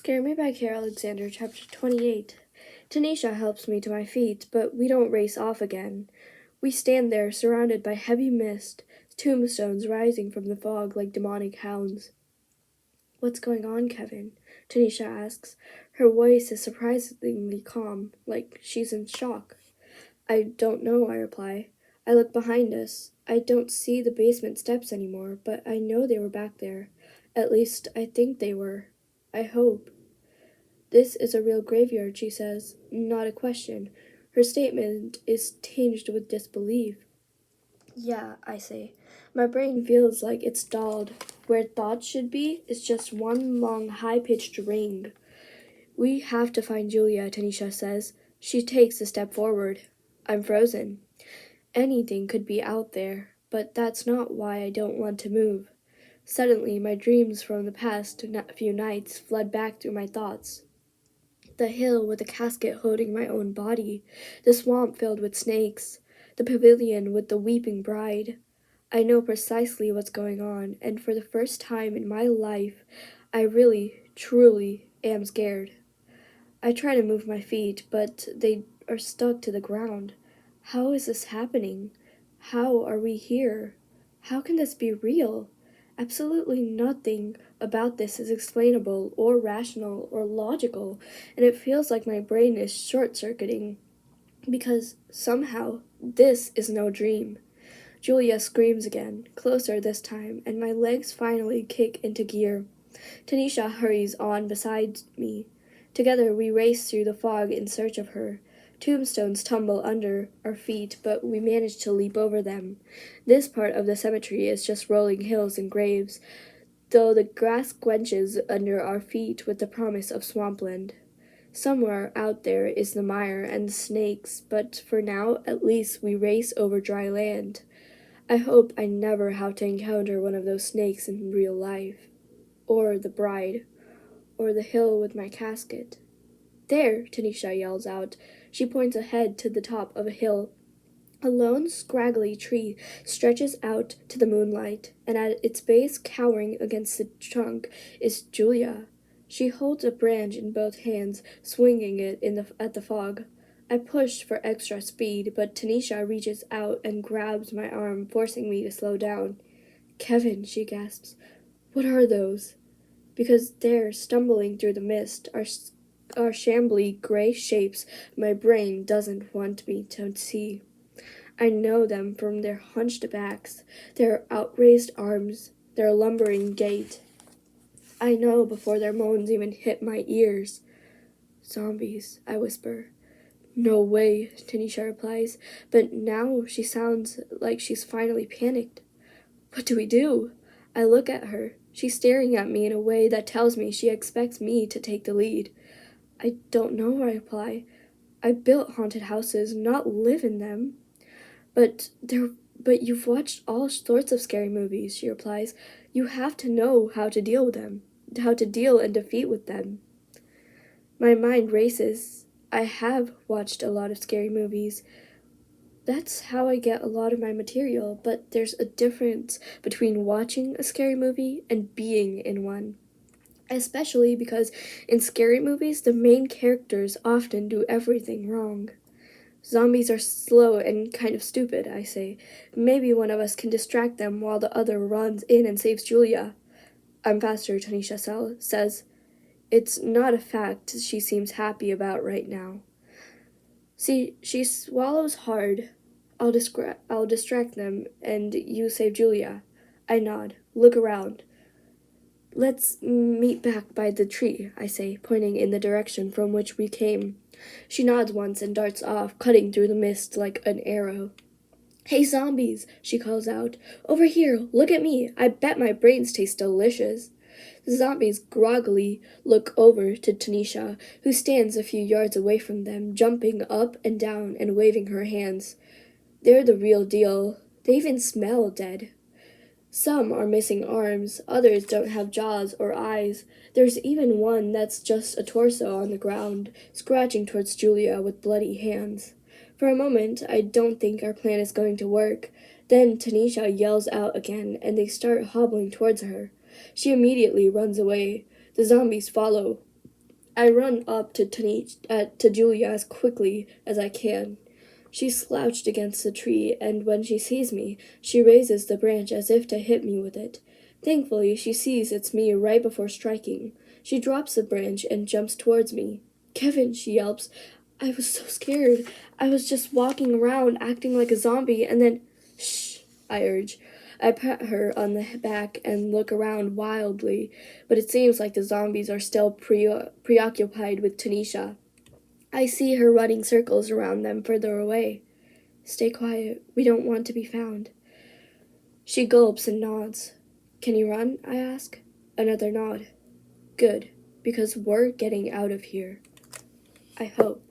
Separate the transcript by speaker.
Speaker 1: Scare Me by Care Alexander, Chapter 28. Tanisha helps me to my feet, but we don't race off again. We stand there, surrounded by heavy mist, tombstones rising from the fog like demonic hounds. "What's going on, Kevin?" Tanisha asks. Her voice is surprisingly calm, like she's in shock. "I don't know," I reply. I look behind us. I don't see the basement steps anymore, but I know they were back there. At least, I think they were. I hope. "This is a real graveyard," she says, not a question. Her statement is tinged with disbelief. "Yeah," I say. My brain feels like it's dulled. Where thoughts should be is just one long, high-pitched ring. "We have to find Julia," Tanisha says. She takes a step forward. I'm frozen. Anything could be out there, but that's not why I don't want to move. Suddenly, my dreams from the past few nights flood back through my thoughts. The hill with the casket holding my own body, the swamp filled with snakes, the pavilion with the weeping bride. I know precisely what's going on, and for the first time in my life, I really, truly am scared. I try to move my feet, but they are stuck to the ground. How is this happening? How are we here? How can this be real? Absolutely nothing about this is explainable or rational or logical, and it feels like my brain is short-circuiting because somehow this is no dream. Julia screams again, closer this time, and my legs finally kick into gear. Tanisha hurries on beside me. Together we race through the fog in search of her. Tombstones tumble under our feet, but we manage to leap over them. This part of the cemetery is just rolling hills and graves, though the grass quenches under our feet with the promise of swampland. Somewhere out there is the mire and the snakes, but for now, at least, we race over dry land. I hope I never have to encounter one of those snakes in real life. Or the bride. Or the hill with my casket. "There!" Tanisha yells out. She points ahead to the top of a hill. A lone, scraggly tree stretches out to the moonlight, and at its base, cowering against the trunk, is Julia. She holds a branch in both hands, swinging it at the fog. I push for extra speed, but Tanisha reaches out and grabs my arm, forcing me to slow down. "Kevin," she gasps, "what are those?" Because there, stumbling through the mist, are shambly gray shapes my brain doesn't want me to see. I know them from their hunched backs, their outraised arms, their lumbering gait. I know before their moans even hit my ears. "Zombies," I whisper. "No way," Tanisha replies, but now she sounds like she's finally panicked. "What do we do?" I look at her. She's staring at me in a way that tells me she expects me to take the lead. "I don't know," I reply. "I built haunted houses, not live in them." But you've watched all sorts of scary movies," she replies. "You have to know how to deal with them, how to deal and defeat with them." My mind races. I have watched a lot of scary movies. That's how I get a lot of my material, but there's a difference between watching a scary movie and being in one. Especially because in scary movies, the main characters often do everything wrong. "Zombies are slow and kind of stupid," I say. "Maybe one of us can distract them while the other runs in and saves Julia." "I'm faster," Tanisha says. It's not a fact she seems happy about right now. See, she swallows hard. I'll distract them, and you save Julia." I nod. "Look around." "Let's meet back by the tree," I say, pointing in the direction from which we came. She nods once and darts off, cutting through the mist like an arrow. "Hey, zombies," she calls out. "Over here, look at me. I bet my brains taste delicious." The zombies groggily look over to Tanisha, who stands a few yards away from them, jumping up and down and waving her hands. They're the real deal. They even smell dead. Some are missing arms, others don't have jaws or eyes. There's even one that's just a torso on the ground, scratching towards Julia with bloody hands. For a moment, I don't think our plan is going to work. Then Tanisha yells out again, and they start hobbling towards her. She immediately runs away. The zombies follow. I run up to Julia as quickly as I can. She's slouched against the tree, and when she sees me, she raises the branch as if to hit me with it. Thankfully, she sees it's me right before striking. She drops the branch and jumps towards me. Kevin, she yelps. I was so scared. I was just walking around acting like a zombie, and then, shh, I urge. I pat her on the back and look around wildly, but it seems like the zombies are still preoccupied with Tanisha. I see her running circles around them further away. Stay quiet. We don't want to be found. She gulps and nods. Can you run? I ask. Another nod. Good, because we're getting out of here. I hope.